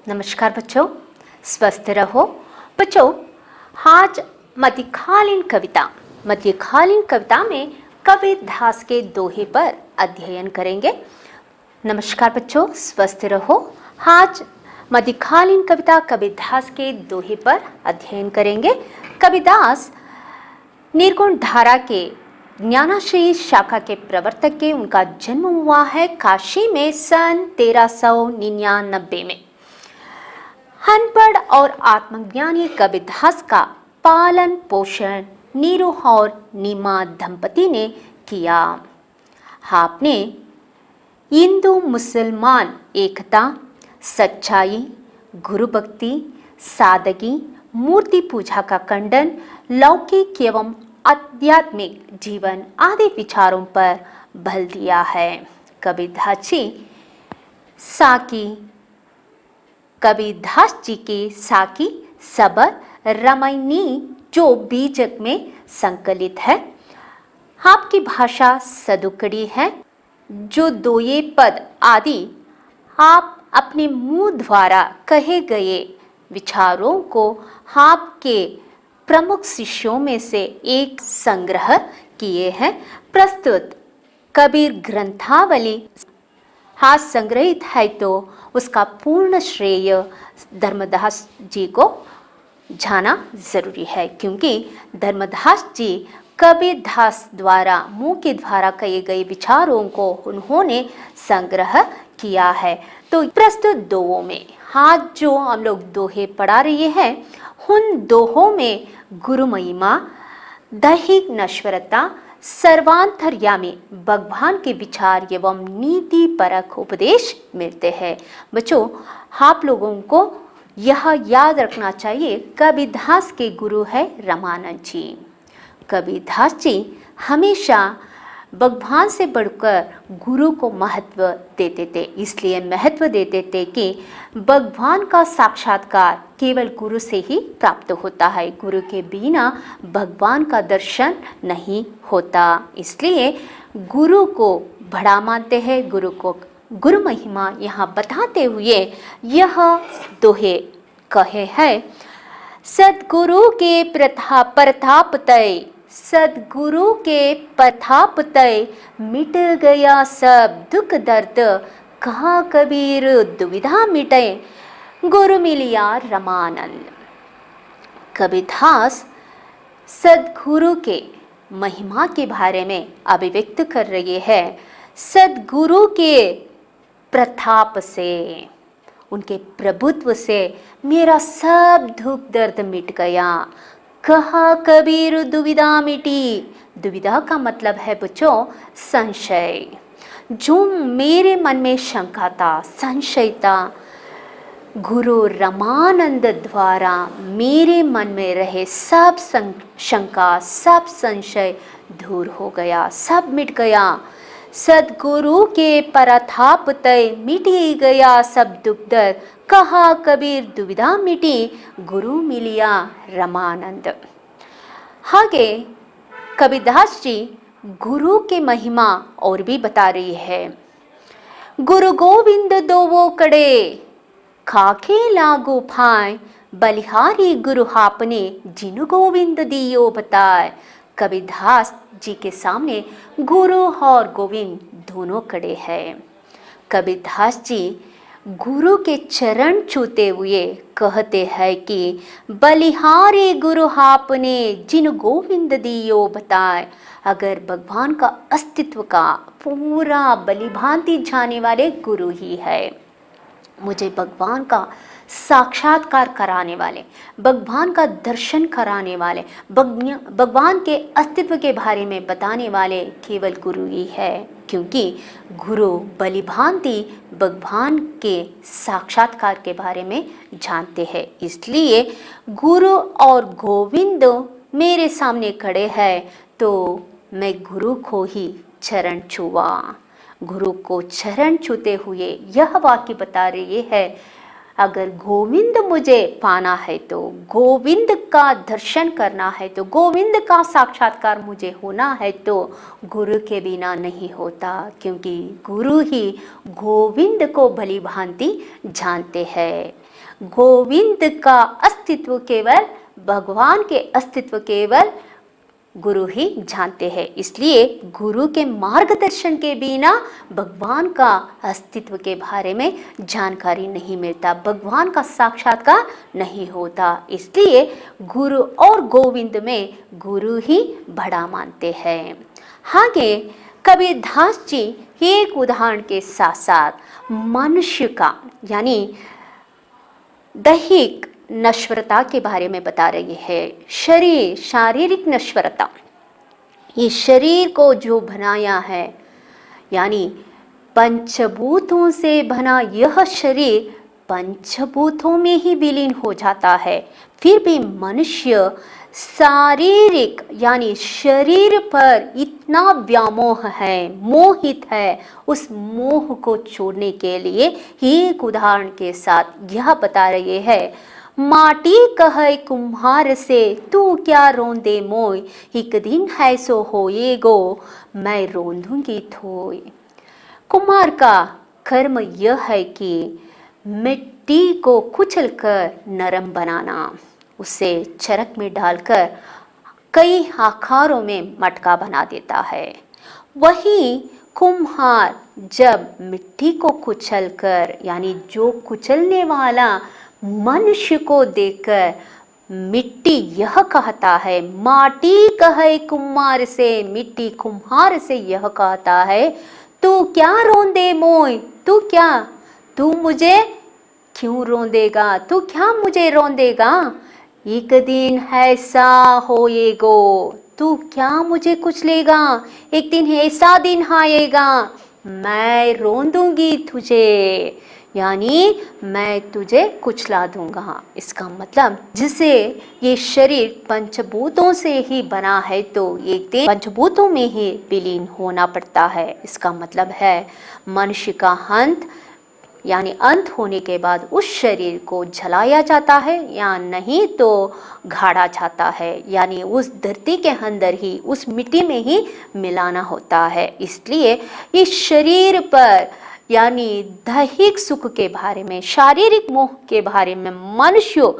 नमस्कार बच्चों, स्वस्थ रहो। बच्चों, आज मध्यकालीन कविता में कबीरदास के दोहे पर अध्ययन करेंगे। नमस्कार बच्चों, स्वस्थ रहो। आज मध्यकालीन कविता कबीरदास के दोहे पर अध्ययन करेंगे। कबीरदास निर्गुण धारा के ज्ञानाश्रयी शाखा के प्रवर्तक के उनका जन्म हुआ है काशी में सन 1399 में। अनपढ़ और आत्मज्ञानी कबीरदास का पालन पोषण नीरू और नीमा दंपति ने किया। आपने हिंदू मुसलमान एकता, सच्चाई, गुरु भक्ति, सादगी, मूर्ति पूजा का खंडन, लौकिक एवं आध्यात्मिक जीवन आदि विचारों पर बल दिया है। कबीरदास जी की साकी सबर रामायणी जो बीजक में संकलित है। आपकी भाषा सदुकड़ी है। जो दोये पद आदि आप अपने मुंह द्वारा कहे गए विचारों को आपके प्रमुख शिष्यों में से एक संग्रह किए हैं। प्रस्तुत कबीर ग्रंथावली आज संग्रहित है तो उसका पूर्ण श्रेय धर्मदास जी को जाना जरूरी है, क्योंकि धर्मदास जी कबीरदास द्वारा मुंह के द्वारा कहे गए विचारों को उन्होंने संग्रह किया है। तो प्रस्तुत दोहों में आज जो हम लोग दोहे पढ़ा रहे हैं, उन दोहों में गुरु महिमा, दैहिक नश्वरता, सर्वांतर्यामी भगवान के विचार एवं नीति परक उपदेश मिलते हैं। बच्चों, आप लोगों को यह याद रखना चाहिए, कबीरदास के गुरु है रामानंद जी। कबीरदास जी हमेशा भगवान से बढ़कर गुरु को महत्व देते थे। इसलिए महत्व देते थे कि भगवान का साक्षात्कार केवल गुरु से ही प्राप्त होता है। गुरु के बिना भगवान का दर्शन नहीं होता। इसलिए गुरु को बड़ा मानते हैं। गुरु महिमा यहाँ बताते हुए यह दोहे कहे है। सदगुरु के प्रताप तय, सदगुरु के प्रताप तय, मिट गया सब दुख दर्द, कहा कबीर दुविधा मिटे, गुरु मिलिया रमानंद। कबीरदास सदगुरु के महिमा के बारे में अभिव्यक्त कर रहे हैं। सदगुरु के प्रताप से, उनके प्रभुत्व से मेरा सब दुख दर्द मिट गया। कहा कबीर दुविधा मिटी। दुविधा का मतलब है बच्चों संशय। जो मेरे मन में शंका था, संशय था, गुरु रामानंद द्वारा मेरे मन में रहे सब शंका, सब संशय दूर हो गया, सब मिट गया। सदगुरु के प्रताप तय मिट गया सब दुख दर्द, कहा कबीर दुविधा मिटी, गुरु मिलिया रमानंद। आगे कबीरदास जी गुरु के महिमा और भी बता रही है। गुरु गोविंद दोवो कड़े, खाके लागो फाय, बलिहारी गुरु आपने जिनु गोविंद दियो बताए। कबीरदास जी के सामने गुरु और गोविंद दोनों खड़े हैं। कबीरदास जी गुरु के चरण छूते हुए कहते हैं कि बलिहारी गुरु आपने जिन गोविंद दियो बताए। अगर भगवान का अस्तित्व का पूरा बलिभांति जाने वाले गुरु ही है, मुझे भगवान का साक्षात्कार कराने वाले, भगवान का दर्शन कराने वाले, भगवान के अस्तित्व के बारे में बताने वाले केवल गुरु ही है। क्योंकि गुरु बलिभांति भगवान के साक्षात्कार के बारे में जानते हैं। इसलिए गुरु और गोविंद मेरे सामने खड़े हैं तो मैं गुरु को ही चरण छुआ। गुरु को चरण छूते हुए यह वाक्य बता रही है, अगर गोविंद मुझे पाना है तो, गोविंद का दर्शन करना है तो, गोविंद का साक्षात्कार मुझे होना है तो गुरु के बिना नहीं होता। क्योंकि गुरु ही गोविंद को भली भांति जानते हैं। गोविंद का अस्तित्व केवल, भगवान के अस्तित्व केवल गुरु ही जानते हैं। इसलिए गुरु के मार्गदर्शन के बिना भगवान का अस्तित्व के बारे में जानकारी नहीं मिलता, भगवान का साक्षात्कार नहीं होता। इसलिए गुरु और गोविंद में गुरु ही बड़ा मानते हैं। आगे कबीरदास जी एक उदाहरण के साथ साथ मनुष्य का यानी दैहिक नश्वरता के बारे में बता रही है। शरीर, शारीरिक नश्वरता, ये शरीर को जो बनाया है यानी पंचभूतों से बना यह शरीर पंचभूतों में ही विलीन हो जाता है। फिर भी मनुष्य शारीरिक यानी शरीर पर इतना व्यामोह है, मोहित है, उस मोह को छोड़ने के लिए एक उदाहरण के साथ यह बता रहे हैं। माटी कहे कुम्हार से तू क्या रोंदे मोय, एक दिन है सो होएगो मैं रोंदूंगी थोय। कुम्हार का कर्म यह है कि मिट्टी को कुचलकर नरम बनाना, उसे चरख में डालकर कई आकारों में मटका बना देता है। वही कुम्हार जब मिट्टी को कुचलकर यानी जो कुचलने वाला मनुष्य को देखकर मिट्टी यह कहता है, माटी कहे कुम्हार से, मिट्टी कुम्हार से यह कहता है, तू क्या रोंदे मोय, तू मुझे क्यों रोंदेगा, तू क्या मुझे रोंदेगा, एक दिन ऐसा होएगो, तू क्या मुझे कुचलेगा, एक दिन ऐसा दिन आएगा मैं रोंदूंगी तुझे, यानी मैं तुझे कुचला दूंगा। इसका मतलब जिसे ये शरीर पंचभूतों से ही बना है तो एक दिन पंचभूतों में ही विलीन होना पड़ता है। इसका मतलब है मनुष्य का अंत यानी अंत होने के बाद उस शरीर को जलाया जाता है या नहीं तो गाड़ा जाता है, यानी उस धरती के अंदर ही उस मिट्टी में ही मिलाना होता है। इसलिए इस शरीर पर यानी दैहिक सुख के बारे में, शारीरिक मोह के बारे में मनुष्य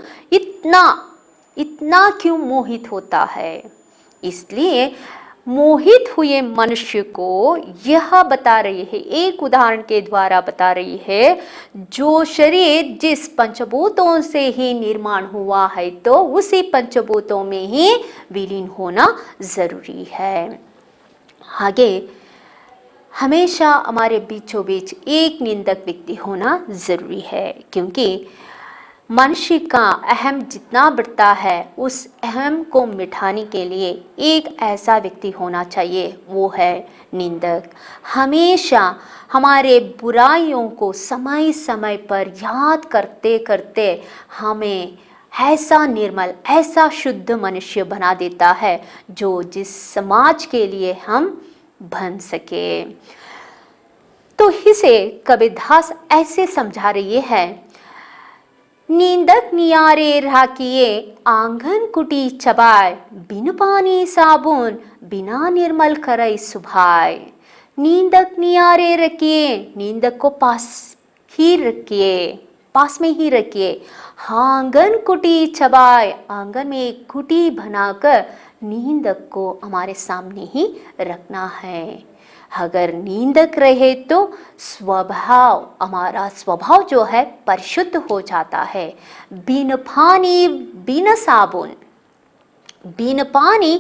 इतना क्यों मोहित होता है। इसलिए मोहित हुए मनुष्य को यह बता रही है, एक उदाहरण के द्वारा बता रही है, जो शरीर जिस पंचभूतों से ही निर्माण हुआ है तो उसी पंचभूतों में ही विलीन होना जरूरी है। आगे हमेशा हमारे बीचों बीच एक निंदक व्यक्ति होना जरूरी है, क्योंकि मनुष्य का अहम जितना बढ़ता है उस अहम को मिटाने के लिए एक ऐसा व्यक्ति होना चाहिए, वो है निंदक। हमेशा हमारे बुराइयों को समय समय पर याद करते करते हमें ऐसा निर्मल, ऐसा शुद्ध मनुष्य बना देता है जो जिस समाज के लिए हम बन सके। तो इसे कबीरदास ऐसे समझा रही है, नींदक नियारे राखिए आंगन कुटी चबाए, बिन पानी साबुन बिना निर्मल करई सुभाए। नींदक नियारे रखिए, नींदक को पास ही रखिए, पास में ही रखिए। आंगन कुटी चबाए, आंगन में एक कुटी बनाकर नींदक को हमारे सामने ही रखना है। अगर नींदक रहे तो स्वभाव, हमारा स्वभाव जो है परिशुद्ध हो जाता है। बिन पानी बिन साबुन, बिन पानी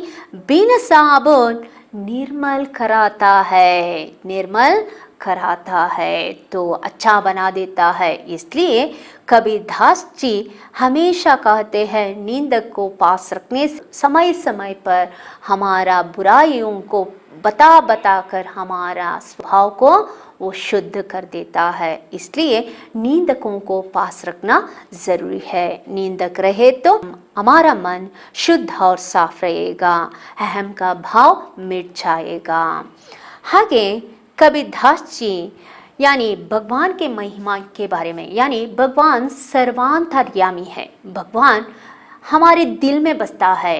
बिन साबुन निर्मल कराता है, निर्मल कराता है तो अच्छा बना देता है। इसलिए कबीरदास जी हमेशा कहते हैं निंदक को पास रखने, समय समय पर हमारा बुराइयों को बता बता कर हमारा स्वभाव को वो शुद्ध कर देता है। इसलिए निंदकों को पास रखना जरूरी है। निंदक रहे तो हमारा मन शुद्ध और साफ रहेगा, अहम का भाव मिट जाएगा। आगे कबीरदास जी यानी भगवान के महिमा के बारे में, यानी भगवान सर्वांतर्यामी है, भगवान हमारे दिल में बसता है,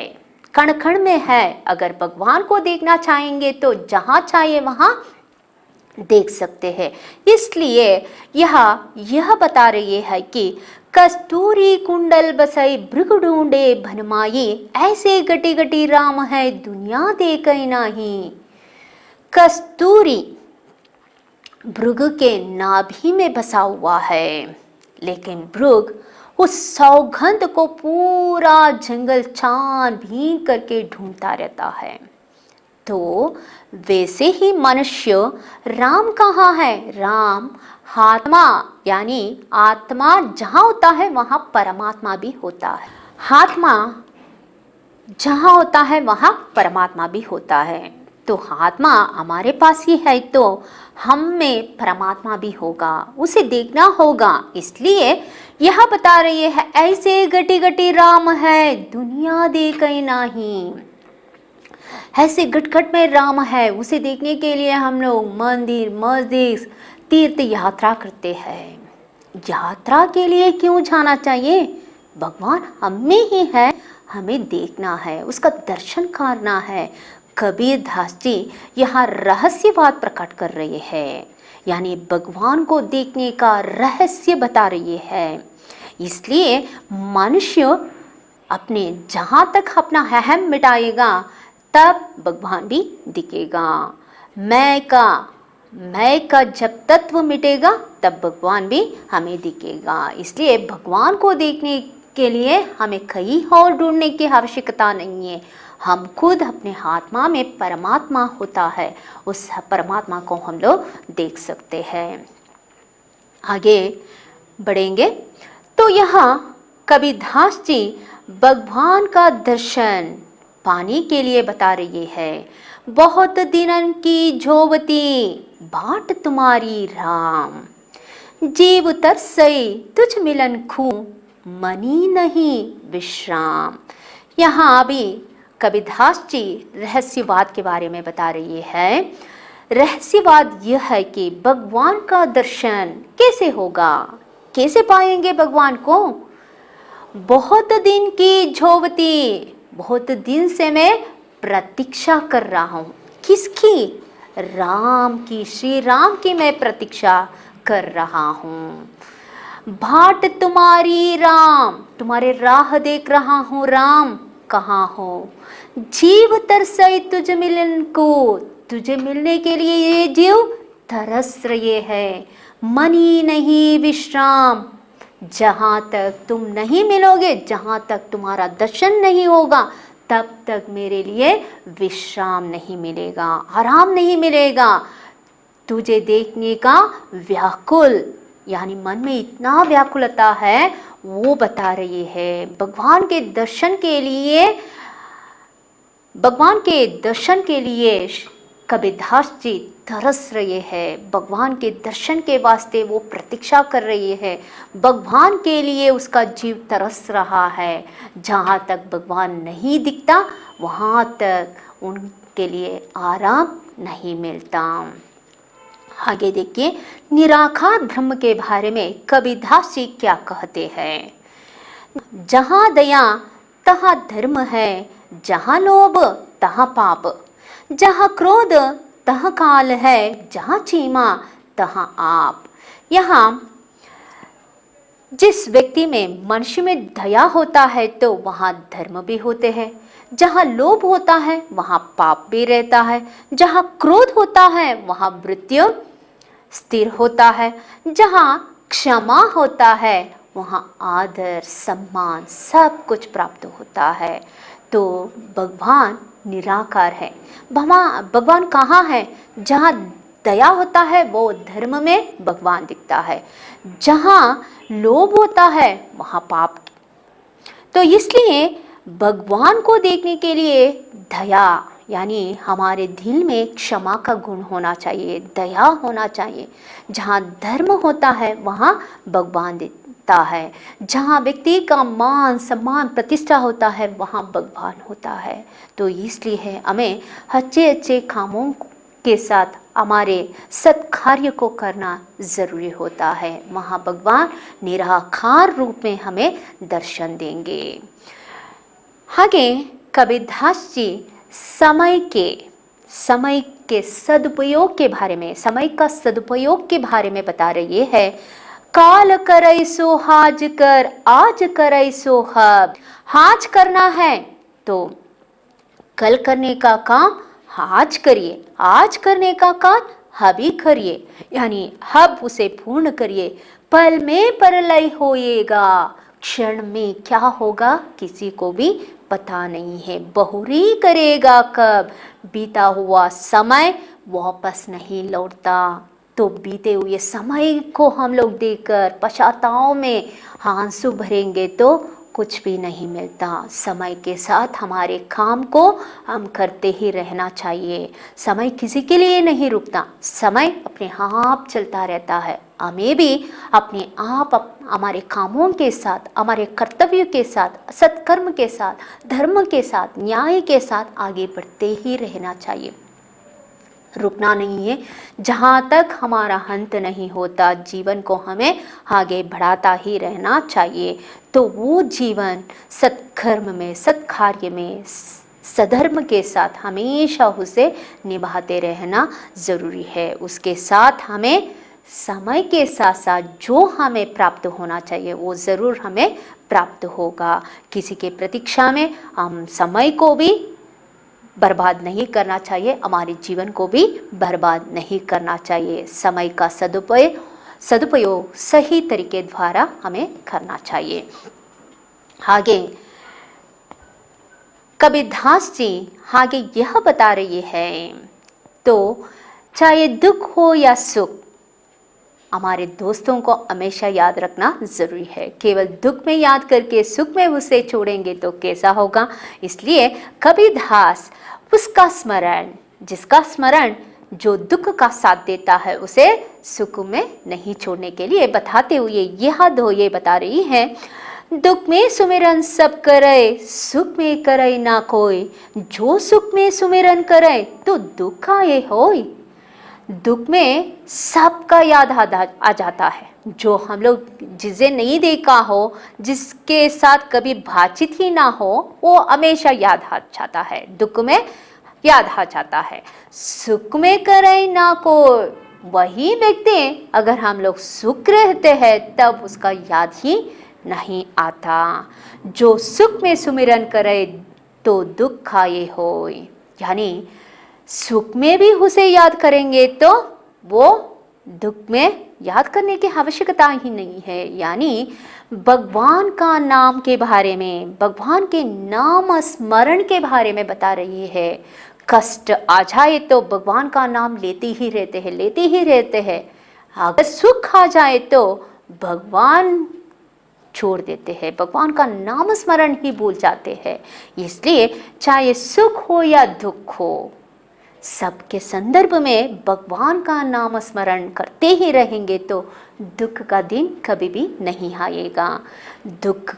कण कण में है। अगर भगवान को देखना चाहेंगे तो जहाँ चाहे वहाँ देख सकते हैं। इसलिए यह बता रही है कि कस्तूरी कुंडल बसई भृग ढूंढे भनमाई, ऐसे गटी गटी राम है दुनिया देखई नाही। कस्तूरी भृग के नाभि में बसा हुआ है, लेकिन भृग उस सौगंध को पूरा जंगल छानबीन करके ढूंढता रहता है। तो वैसे ही मनुष्य, राम कहाँ है? राम आत्मा, यानी आत्मा जहाँ होता है वहाँ परमात्मा भी होता है। आत्मा जहाँ होता है वहाँ परमात्मा भी होता है। तो आत्मा हमारे पास ही है तो हम में परमात्मा भी होगा, उसे देखना होगा। इसलिए यह बता रही है, ऐसे गटी गटी राम है दुनिया देखई नाही। ऐसे गटगट में राम है, उसे देखने के लिए हम लोग मंदिर मस्जिद तीर्थ यात्रा करते हैं। यात्रा के लिए क्यों जाना चाहिए? भगवान हम में ही है, हमें देखना है, उसका दर्शन करना है। कबीर दास जी यहाँ रहस्यवाद प्रकट कर रहे हैं, यानी भगवान को देखने का रहस्य बता रही है। इसलिए मनुष्य अपने जहाँ तक अपना अहम मिटाएगा तब भगवान भी दिखेगा। मैं का जब तत्व मिटेगा तब भगवान भी हमें दिखेगा। इसलिए भगवान को देखने के लिए हमें कहीं और ढूंढने की आवश्यकता नहीं है। हम खुद अपने आत्मा में परमात्मा होता है, उस परमात्मा को हम लोग देख सकते हैं। आगे बढ़ेंगे तो यहाँ कबीरदास जी भगवान का दर्शन पाने के लिए बता रही है। बहुत दिनन की झोवती बाट तुम्हारी राम, जीव तरसई तुझ मिलन खू मनी नहीं विश्राम। यहाँ अभी कबीरदास जी रहस्यवाद के बारे में बता रही है। रहस्यवाद यह है कि भगवान का दर्शन कैसे होगा, कैसे पाएंगे भगवान को? बहुत दिन की झोवती, बहुत दिन से मैं प्रतीक्षा कर रहा हूँ। किसकी? राम की, श्री राम की मैं प्रतीक्षा कर रहा हूँ। बाट तुम्हारी राम, तुम्हारे राह देख रहा हूँ राम, कहाँ हो? जीव तरसई तुझ मिलन को, तुझे मिलने के लिए ये जीव तरस रहे है। मनी नहीं विश्राम, जहाँ तक तुम नहीं मिलोगे, जहाँ तक तुम्हारा दर्शन नहीं होगा, तब तक मेरे लिए विश्राम नहीं मिलेगा, आराम नहीं मिलेगा। तुझे देखने का व्याकुल, यानी मन में इतना व्याकुलता है, वो बता रही है। भगवान के दर्शन के लिए कबीरदास जी तरस रहे हैं। भगवान के दर्शन के वास्ते वो प्रतीक्षा कर रही है। भगवान के लिए उसका जीव तरस रहा है। जहाँ तक भगवान नहीं दिखता वहाँ तक उनके लिए आराम नहीं मिलता। आगे देखिए, निराकार ब्रह्म के बारे में कबीरदास जी क्या कहते हैं। जहाँ दया तहाँ धर्म है, जहाँ लोभ तहाँ पाप, जहाँ क्रोध तहाँ काल है, जहाँ चीमा तहाँ आप। यहाँ जिस व्यक्ति में, मनुष्य में दया होता है तो वहाँ धर्म भी होते हैं। जहाँ लोभ होता है वहाँ पाप भी रहता है। जहाँ क्रोध होता है वहाँ मृत्यु स्थिर होता है। जहाँ क्षमा होता है वहाँ आदर सम्मान सब कुछ प्राप्त होता है। तो भगवान निराकार है। भगवान कहाँ है? जहाँ दया होता है वो धर्म में भगवान दिखता है। जहाँ लोभ होता है वहाँ पाप। तो इसलिए भगवान को देखने के लिए दया, यानी हमारे दिल में क्षमा का गुण होना चाहिए, दया होना चाहिए। जहाँ धर्म होता है वहाँ भगवान दिखता है। जहाँ व्यक्ति का मान सम्मान प्रतिष्ठा होता है वहाँ भगवान होता है। तो इसलिए हमें अच्छे अच्छे कामों के साथ हमारे सत्कार्य को करना ज़रूरी होता है। वहाँ भगवान निराकार रूप में हमें दर्शन देंगे। आगे कबीरदास जी समय के सदुपयोग के बारे में, समय का सदुपयोग के बारे में बता रही है। काल करई सो हाज कर, आज करई सो हब। आज करना है तो कल करने का काम आज करिए, आज करने का काम अभी करिए, यानी हब उसे पूर्ण करिए। पल में परलय होएगा, क्षण में क्या होगा किसी को भी पता नहीं है। बहुरी करेगा कब, बीता हुआ समय वापस नहीं लौटता। तो बीते हुए समय को हम लोग देखकर पश्चाताप में आंसू भरेंगे तो कुछ भी नहीं मिलता। समय के साथ हमारे काम को हम करते ही रहना चाहिए। समय किसी के लिए नहीं रुकता, समय अपने आप चलता रहता है। हमें भी अपने आप हमारे कामों के साथ, हमारे कर्तव्य के साथ, सत्कर्म के साथ, धर्म के साथ, न्याय के साथ आगे बढ़ते ही रहना चाहिए, रुकना नहीं है। जहाँ तक हमारा अंत नहीं होता जीवन को हमें आगे बढ़ाता ही रहना चाहिए। तो वो जीवन सत्कर्म में, सत्कार्य में, सधर्म के साथ हमेशा उसे निभाते रहना ज़रूरी है। उसके साथ हमें समय के साथ साथ जो हमें प्राप्त होना चाहिए वो ज़रूर हमें प्राप्त होगा। किसी के प्रतीक्षा में हम समय को भी बर्बाद नहीं करना चाहिए, हमारे जीवन को भी बर्बाद नहीं करना चाहिए। समय का सदुपयोग सही तरीके द्वारा हमें करना चाहिए। आगे कबीरदास जी आगे यह बता रही है, तो चाहे दुख हो या सुख, हमारे दोस्तों को हमेशा याद रखना जरूरी है। केवल दुख में याद करके सुख में उसे छोड़ेंगे तो कैसा होगा। इसलिए कबीरदास उसका स्मरण, जिसका स्मरण जो दुख का साथ देता है, उसे सुख में नहीं छोड़ने के लिए बताते हुए यह दोहे बता रही है। दुख में सुमिरन सब करे, सुख में करे ना कोई। जो सुख में सुमिरन करे तो दुख आए होय। दुख में सबका याद आ जाता है। जो हम लोग जिसे नहीं देखा हो, जिसके साथ कभी बातचीत ही ना हो, वो हमेशा याद आ जाता है, दुख में याद आ जाता है। सुख में करे ना कोई, वही व्यक्ति अगर हम लोग सुख रहते हैं तब उसका याद ही नहीं आता। जो सुख में सुमिरन करे तो दुख खाए होय, यानी सुख में भी उसे याद करेंगे तो वो दुख में याद करने की आवश्यकता ही नहीं है। यानी भगवान का नाम के बारे में, भगवान के नाम स्मरण के बारे में बता रही है। कष्ट आ जाए तो भगवान का नाम लेते ही रहते हैं, लेते ही रहते हैं। अगर सुख आ जाए तो भगवान छोड़ देते हैं, भगवान का नाम स्मरण ही भूल जाते हैं। इसलिए चाहे सुख हो या दुख हो, सबके संदर्भ में भगवान का नाम स्मरण करते ही रहेंगे तो दुख का दिन कभी भी नहीं आएगा। दुख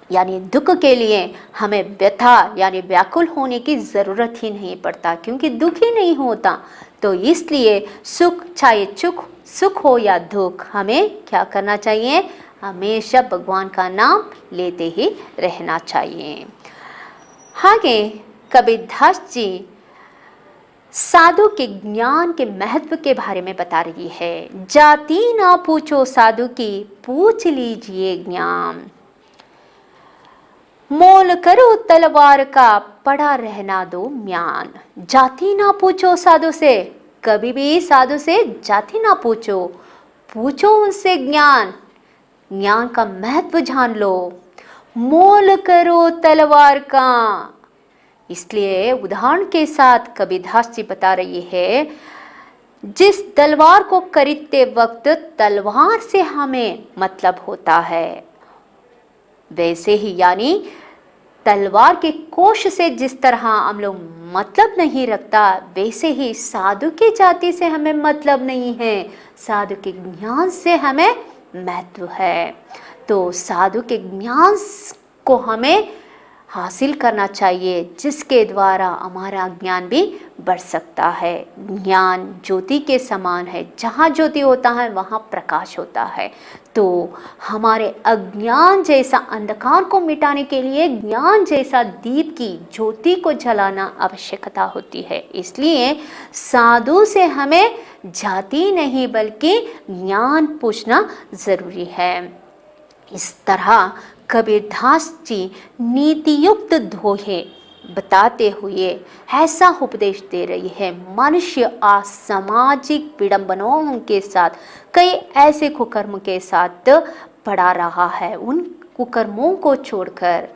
यानी दुख के लिए हमें व्यथा यानी व्याकुल होने की ज़रूरत ही नहीं पड़ता, क्योंकि दुख ही नहीं होता। तो इसलिए सुख, चाहे सुख हो या दुख, हमें क्या करना चाहिए, हमेशा भगवान का नाम लेते ही रहना चाहिए। आगे कबीरदास जी साधु के ज्ञान के महत्व के बारे में बता रही है। जाति ना पूछो साधु की, पूछ लीजिए ज्ञान। मोल करो तलवार का, पड़ा रहना दो म्यान। जाति ना पूछो साधु से, कभी भी साधु से जाति ना पूछो, पूछो उनसे ज्ञान, ज्ञान का महत्व जान लो। मोल करो तलवार का, इसलिए उदाहरण के साथ कबीरदास जी बता रही है, जिस तलवार को खरीदते वक्त तलवार से हमें मतलब होता है, वैसे ही यानी तलवार के कोश से जिस तरह हम लोग मतलब नहीं रखता, वैसे ही साधु की जाति से हमें मतलब नहीं है, साधु के ज्ञान से हमें महत्व है। तो साधु के ज्ञान को हमें हासिल करना चाहिए, जिसके द्वारा हमारा ज्ञान भी बढ़ सकता है। ज्ञान ज्योति के समान है, जहाँ ज्योति होता है वहाँ प्रकाश होता है। तो हमारे अज्ञान जैसा अंधकार को मिटाने के लिए ज्ञान जैसा दीप की ज्योति को जलाना आवश्यकता होती है। इसलिए साधु से हमें जाति नहीं बल्कि ज्ञान पूछना जरूरी है। इस तरह कबीरदास जी नीतियुक्त दोहे बताते हुए ऐसा उपदेश दे रही है। मनुष्य असामाजिक विडंबनाओं के साथ कई ऐसे कुकर्म के साथ पड़ा रहा है। उन कुकर्मों को छोड़कर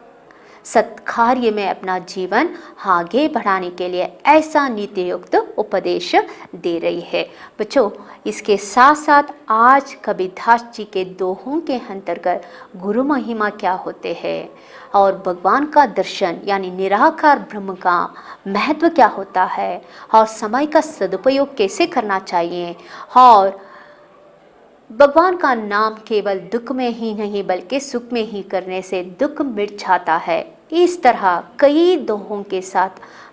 सत्कार्य में अपना जीवन आगे बढ़ाने के लिए ऐसा नीतियुक्त उपदेश दे रही है। बच्चों, इसके साथ साथ आज कबीरदास जी के दोहों के अंतर्गत गुरु महिमा क्या होते हैं और भगवान का दर्शन यानी निराकार ब्रह्म का महत्व क्या होता है और समय का सदुपयोग कैसे करना चाहिए और भगवान का नाम केवल दुख में ही नहीं बल्कि सुख में ही करने से दुख मिट जाता है। इस तरह कई दोहों के साथ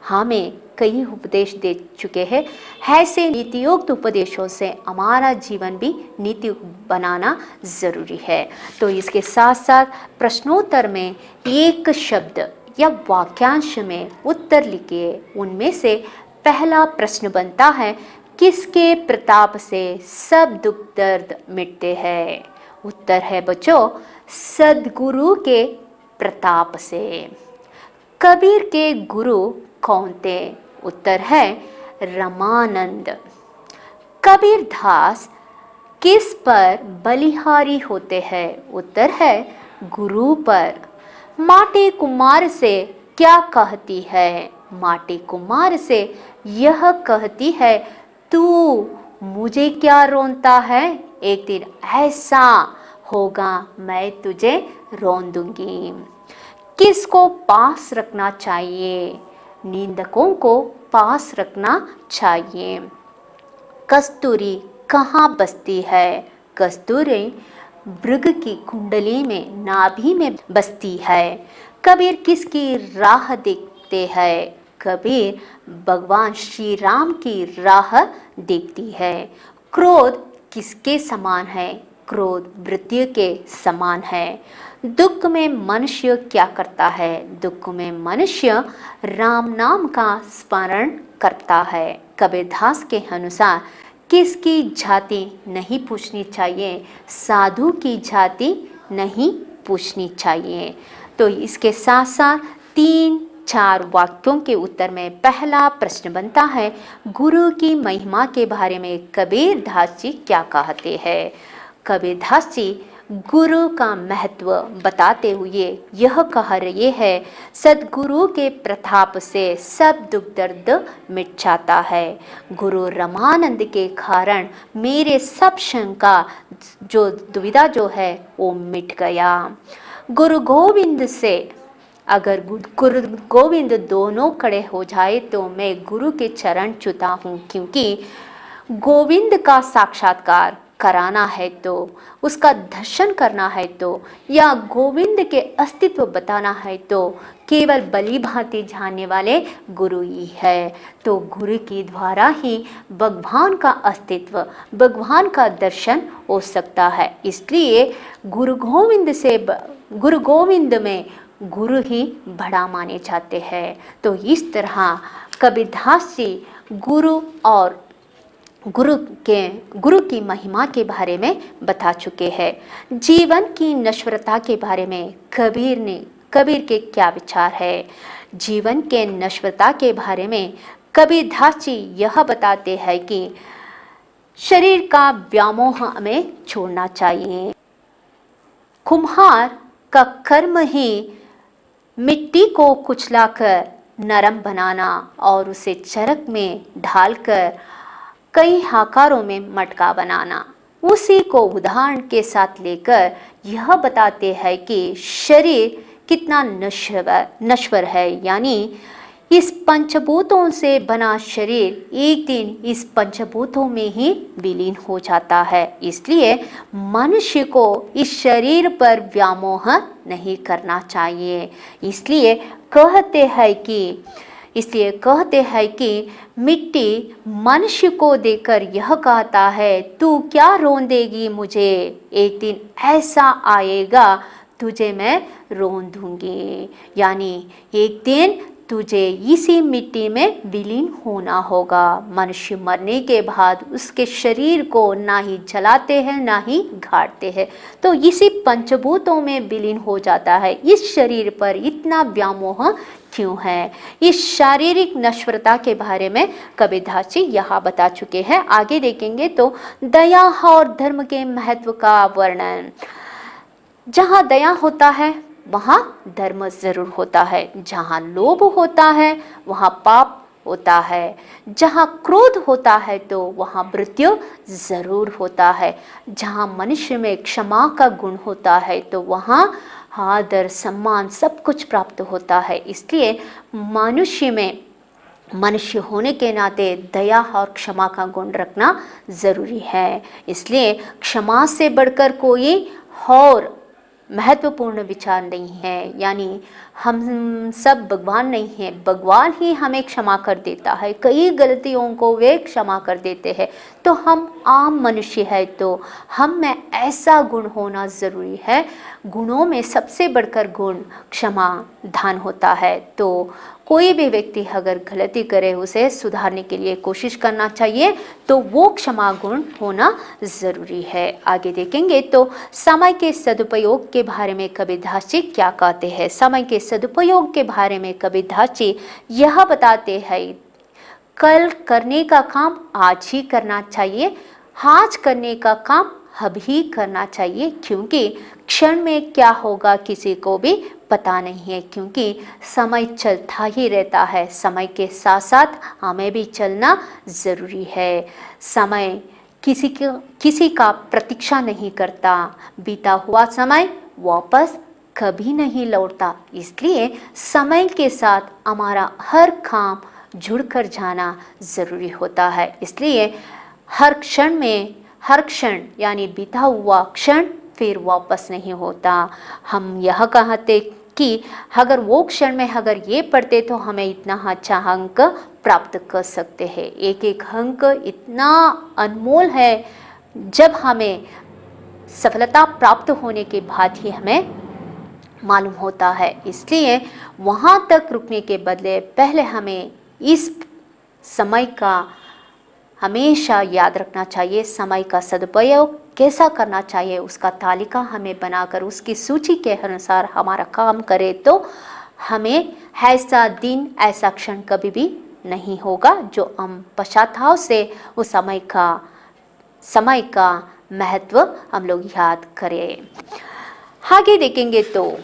हमें कई उपदेश दे चुके हैं। ऐसे नीतियुक्त उपदेशों से हमारा जीवन भी नीति बनाना ज़रूरी है। तो इसके साथ साथ प्रश्नोत्तर में एक शब्द या वाक्यांश में उत्तर लिखिए। उनमें से पहला प्रश्न बनता है, किसके प्रताप से सब दुख दर्द मिटते हैं? उत्तर है बच्चों, सद्गुरु के प्रताप से। कबीर के गुरु कौन थे? उत्तर है रमानंद। कबीरदास किस पर बलिहारी होते हैं? उत्तर है गुरु पर। माटी कुम्हार से क्या कहती है? माटी कुम्हार से यह कहती है, तू मुझे क्या रोनता है? एक दिन ऐसा होगा मैं तुझे रोन दूंगी। किसको पास रखना चाहिए? निंदकों को पास रखना चाहिए। कस्तूरी कहाँ बसती है? कस्तूरी भृग की कुंडली में नाभि में बसती है। कबीर किसकी राह देखते हैं? कबीर भगवान श्री राम की राह देखती है। क्रोध किसके समान है? क्रोध मृत्यु के समान है। दुख में मनुष्य क्या करता है? दुख में मनुष्य राम नाम का स्मरण करता है। कबीरदास के अनुसार किसकी जाति नहीं पूछनी चाहिए? साधु की जाति नहीं पूछनी चाहिए। तो इसके साथ साथ 3-4 वाक्यों के उत्तर में पहला प्रश्न बनता है, गुरु की महिमा के बारे में कबीरदास जी क्या कहते हैं? कबीरदास जी गुरु का महत्व बताते हुए यह कह रहे हैं, सद्गुरु के प्रताप से सब दुख दर्द मिट जाता है। गुरु रमानंद के कारण मेरे सब शंका जो दुविधा जो है वो मिट गया। गुरु गोविंद से अगर गुरु गोविंद दोनों खड़े हो जाए तो मैं गुरु के चरण छूता हूँ, क्योंकि गोविंद का साक्षात्कार कराना है तो, उसका दर्शन करना है तो, या गोविंद के अस्तित्व बताना है तो केवल बलि भांति जानने वाले गुरु ही है। तो गुरु के द्वारा ही भगवान का अस्तित्व, भगवान का दर्शन हो सकता है। इसलिए गुरु गोविंद में गुरु ही बड़ा माने जाते हैं। तो इस तरह कबीरदास जी गुरु और गुरु की महिमा के बारे में बता चुके हैं। जीवन की नश्वरता के बारे में कबीर के क्या विचार है? जीवन के नश्वरता के बारे में कबीरदास जी यह बताते हैं कि शरीर का व्यामोह हमें छोड़ना चाहिए। कुम्हार का कर्म ही मिट्टी को कुचलाकर नरम बनाना और उसे चरख में ढालकर कई आकारों में मटका बनाना। उसी को उदाहरण के साथ लेकर यह बताते हैं कि शरीर कितना नश्वर है, यानी इस पंचभूतों से बना शरीर एक दिन इस पंचभूतों में ही विलीन हो जाता है। इसलिए मनुष्य को इस शरीर पर व्यामोह नहीं करना चाहिए। इसलिए कहते हैं कि मिट्टी मनुष्य को देकर यह कहता है, तू क्या रोंदेगी मुझे, एक दिन ऐसा आएगा तुझे मैं रोन दूंगी। यानी एक दिन तुझे इसी मिट्टी में विलीन होना होगा। मनुष्य मरने के बाद उसके शरीर को ना ही जलाते हैं ना ही गाड़ते हैं, तो इसी पंचभूतों में विलीन हो जाता है। इस शरीर पर इतना व्यामोह क्यों है? इस शारीरिक नश्वरता के बारे में कबीरदास जी यहाँ बता चुके हैं। आगे देखेंगे तो दया और धर्म के महत्व का वर्णन। जहाँ दया होता है वहाँ धर्म जरूर होता है, जहाँ लोभ होता है वहाँ पाप होता है, जहाँ क्रोध होता है तो वहाँ मृत्यु जरूर होता है, जहाँ मनुष्य में क्षमा का गुण होता है तो वहाँ आदर सम्मान सब कुछ प्राप्त होता है। इसलिए मनुष्य होने के नाते दया और क्षमा का गुण रखना जरूरी है। इसलिए क्षमा से बढ़कर कोई और महत्वपूर्ण विचार नहीं है। यानी हम सब भगवान नहीं हैं, भगवान ही हमें क्षमा कर देता है, कई गलतियों को वे क्षमा कर देते हैं। तो हम आम मनुष्य है तो हम में ऐसा गुण होना ज़रूरी है। गुणों में सबसे बढ़कर गुण क्षमा दान होता है। तो कोई भी व्यक्ति अगर गलती करे उसे सुधारने के लिए कोशिश करना चाहिए, तो वो क्षमा गुण होना ज़रूरी है। आगे देखेंगे तो समय के सदुपयोग के बारे में कबीरदास जी क्या कहते हैं। समय के सदुपयोग के बारे में कबीरदास जी यह बताते हैं, कल करने का काम आज ही करना चाहिए, आज करने का काम अभी करना चाहिए, क्योंकि क्षण में क्या होगा किसी को भी पता नहीं है, क्योंकि समय चलता ही रहता है। समय के साथ साथ हमें भी चलना ज़रूरी है। समय किसी का प्रतीक्षा नहीं करता, बीता हुआ समय वापस कभी नहीं लौटता। इसलिए समय के साथ हमारा हर काम जुड़कर जाना ज़रूरी होता है। इसलिए हर क्षण यानी बीता हुआ क्षण फिर वापस नहीं होता। हम यह कहते कि अगर वो क्षण में अगर ये पढ़ते तो हमें इतना अच्छा अंक प्राप्त कर सकते हैं। एक एक अंक इतना अनमोल है, जब हमें सफलता प्राप्त होने के बाद ही हमें मालूम होता है। इसलिए वहाँ तक रुकने के बदले पहले हमें इस समय का हमेशा याद रखना चाहिए। समय का सदुपयोग कैसा करना चाहिए उसका तालिका हमें बनाकर उसकी सूची के अनुसार हमारा काम करे, तो हमें ऐसा दिन ऐसा क्षण कभी भी नहीं होगा जो हम पश्चाताप से उस समय का महत्व हम लोग याद करें। आगे देखेंगे तो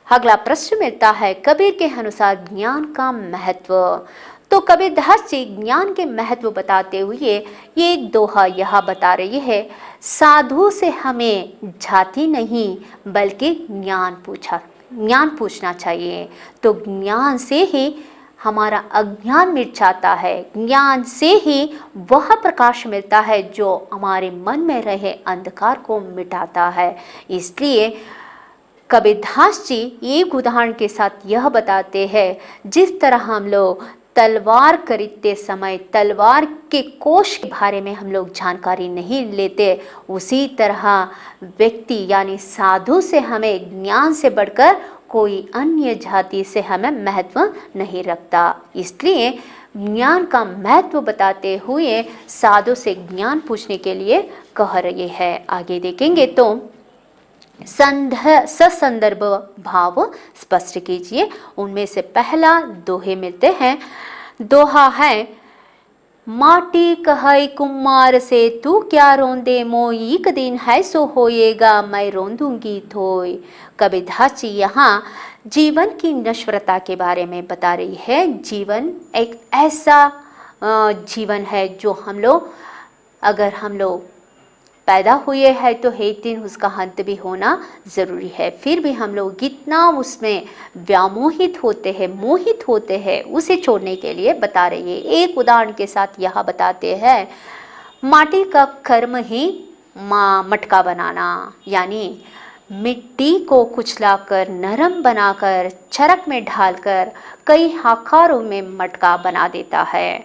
अगला प्रश्न मिलता है, कबीर के अनुसार ज्ञान का महत्व। तो कबीरदास जी ज्ञान के महत्व बताते हुए एक दोहा यह बता रही है, साधु से हमें जाति नहीं बल्कि ज्ञान पूछना चाहिए। तो ज्ञान से ही हमारा अज्ञान मिट जाता है, ज्ञान से ही वह प्रकाश मिलता है जो हमारे मन में रहे अंधकार को मिटाता है। इसलिए कबीरदास जी एक उदाहरण के साथ यह बताते हैं, जिस तरह हम लोग तलवार खरीदते समय तलवार के कोश के बारे में हम लोग जानकारी नहीं लेते, उसी तरह व्यक्ति यानी साधु से हमें ज्ञान से बढ़कर कोई अन्य जाति से हमें महत्व नहीं रखता। इसलिए ज्ञान का महत्व बताते हुए साधु से ज्ञान पूछने के लिए कह रहे हैं। आगे देखेंगे तो ससंदर्भ भाव स्पष्ट कीजिए। उनमें से पहला दोहे मिलते हैं। दोहा है, माटी कहै कुम्हार से तू क्या रोंदे मोई, एक दिन है सो होएगा मैं रोंदूंगी थोई। कबीरदास जी यहाँ जीवन की नश्वरता के बारे में बता रही है। जीवन एक ऐसा जीवन है जो अगर हम लोग पैदा हुए हैं तो एक दिन उसका अंत भी होना ज़रूरी है। फिर भी हम लोग इतना उसमें व्यामोहित होते हैं, मोहित होते हैं, उसे छोड़ने के लिए बता रही है। एक उदाहरण के साथ यह बताते हैं, माटी का कर्म ही मटका बनाना, यानी मिट्टी को कुचलाकर नरम बनाकर चरख में ढालकर कई आकारों में मटका बना देता है।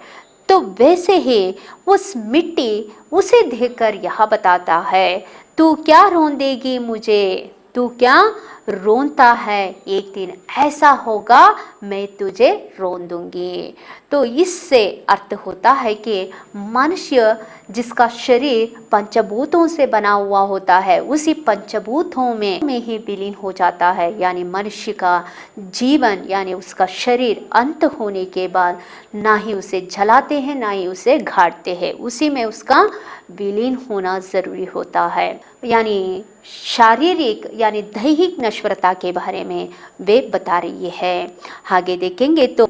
तो वैसे ही उस मिट्टी उसे देखकर यह बताता है, तू क्या रोंदेगी मुझे, तू क्या रोनता है, एक दिन ऐसा होगा मैं तुझे रोन दूंगी। तो इससे अर्थ होता है कि मनुष्य जिसका शरीर पंचभूतों से बना हुआ होता है, उसी पंचभूतों में ही विलीन हो जाता है। यानी मनुष्य का जीवन यानी उसका शरीर अंत होने के बाद ना ही उसे जलाते हैं ना ही उसे गाड़ते हैं, उसी में उसका विलीन होना ज़रूरी होता है। यानी शारीरिक यानी दैहिक नश्वरता के बारे में वे बता रही है। आगे देखेंगे तो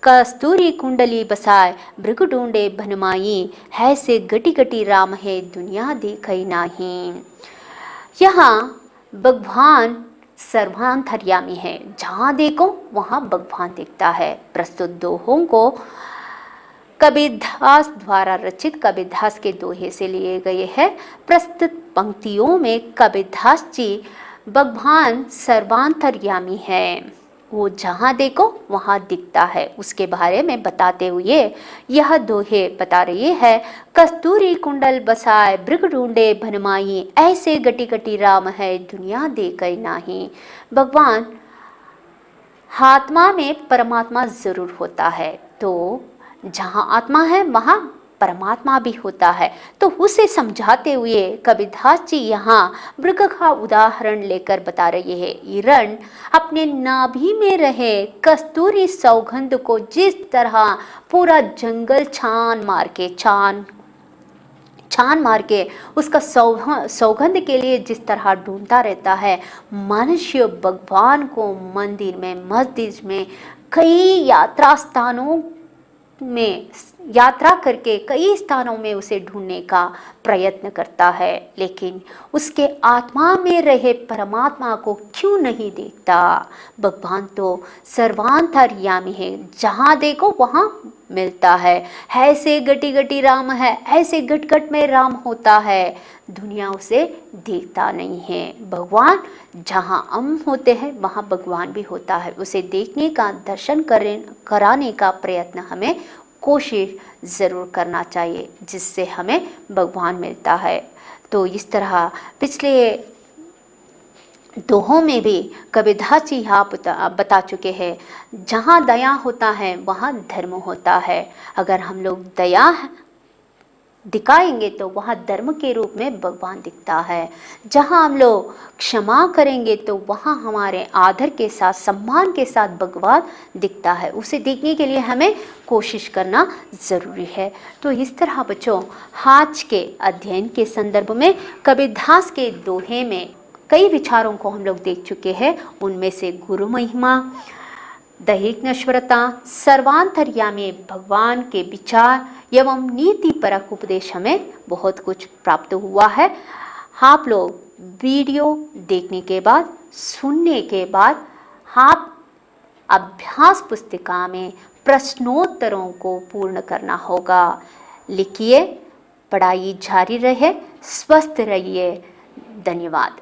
कस्तूरी कुंडली बसाए भृगु ढूंढे बनमाई, ऐसे गटी गटी राम है दुनिया देखई नाही। यहाँ भगवान सर्वांतर्यामी है, जहाँ देखो वहाँ भगवान दिखता है। प्रस्तुत दोहों को कबीरदास द्वारा रचित कबीरदास के दोहे से लिए गए हैं। प्रस्तुत पंक्तियों में कबीरदास जी भगवान सर्वांतर्यामी है, वो जहाँ देखो वहाँ दिखता है, उसके बारे में बताते हुए यह दोहे बता रही है। कस्तूरी कुंडल बसाए भृगु ढूंढे बनमाई, ऐसे गटी गटी राम है दुनिया देखई नाही। भगवान आत्मा में परमात्मा जरूर होता है, तो जहाँ आत्मा है वहाँ परमात्मा भी होता है। तो उसे समझाते हुए कबीरदास जी यहाँ मृग का उदाहरण लेकर बता रहे हैं। हिरण अपने नाभि में रहे कस्तूरी सौगंध को जिस तरह पूरा जंगल छान मार के उसका सौगंध के लिए जिस तरह ढूंढता रहता है, मनुष्य भगवान को मंदिर में, मस्जिद में, कई यात्रा स्थानों में यात्रा करके कई स्थानों में उसे ढूंढने का प्रयत्न करता है, लेकिन उसके आत्मा में रहे परमात्मा को क्यों नहीं देखता। भगवान तो सर्वांतर्यामी है, जहाँ देखो वहाँ मिलता है। ऐसे गटी गटी राम है, ऐसे गट गट में राम होता है, दुनिया उसे देखता नहीं है। भगवान जहाँ हम होते हैं वहाँ भगवान भी होता है। उसे देखने का, दर्शन कराने का प्रयत्न हमें कोशिश ज़रूर करना चाहिए, जिससे हमें भगवान मिलता है। तो इस तरह पिछले दोहों में भी कबीरदास जी यहाँ बता चुके हैं, जहाँ दया होता है वहाँ धर्म होता है। अगर हम लोग दया दिखाएंगे तो वहाँ धर्म के रूप में भगवान दिखता है। जहाँ हम लोग क्षमा करेंगे तो वहाँ हमारे आदर के साथ, सम्मान के साथ भगवान दिखता है। उसे देखने के लिए हमें कोशिश करना ज़रूरी है। तो इस तरह बच्चों, आज के अध्ययन के संदर्भ में कबीरदास के दोहे में कई विचारों को हम लोग देख चुके हैं। उनमें से गुरु महिमा, दैहिक नश्वरता, सर्वांतर्यामी भगवान के विचार एवं नीति परक उपदेश हमें बहुत कुछ प्राप्त हुआ है। आप लोग वीडियो देखने के बाद, सुनने के बाद, आप अभ्यास पुस्तिका में प्रश्नोत्तरों को पूर्ण करना होगा। लिखिए, पढ़ाई जारी रहे, स्वस्थ रहिए। धन्यवाद।